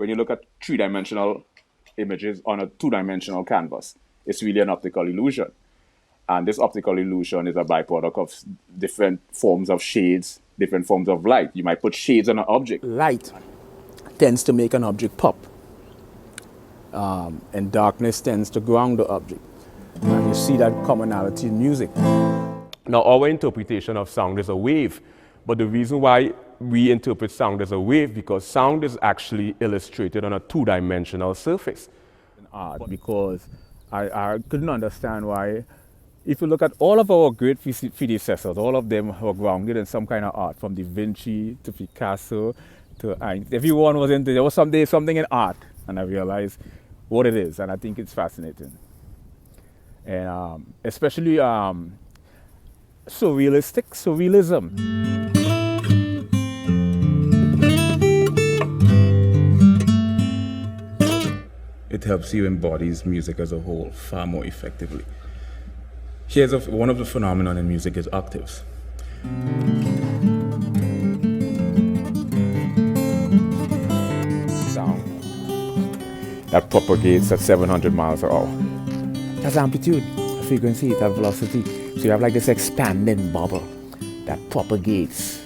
when you look at three-dimensional images on a two-dimensional canvas, it's really an optical illusion. And this optical illusion is a byproduct of different forms of shades, different forms of light. You might put shades on an object. Light tends to make an object pop, and darkness tends to ground the object. And you see that commonality in music. Now, our interpretation of sound is a wave, but the reason why we interpret sound as a wave because sound is actually illustrated on a two-dimensional surface. Art, because I couldn't understand why, if you look at all of our great predecessors, all of them were grounded in some kind of art, from Da Vinci to Picasso to everyone was into, there was something in art, and I realized what it is, and I think it's fascinating. And especially surrealism. It helps you embody music as a whole far more effectively. Here's one of the phenomena in music is octaves. Sound that propagates at 700 miles per hour. That's amplitude, frequency, that velocity. So you have like this expanding bubble that propagates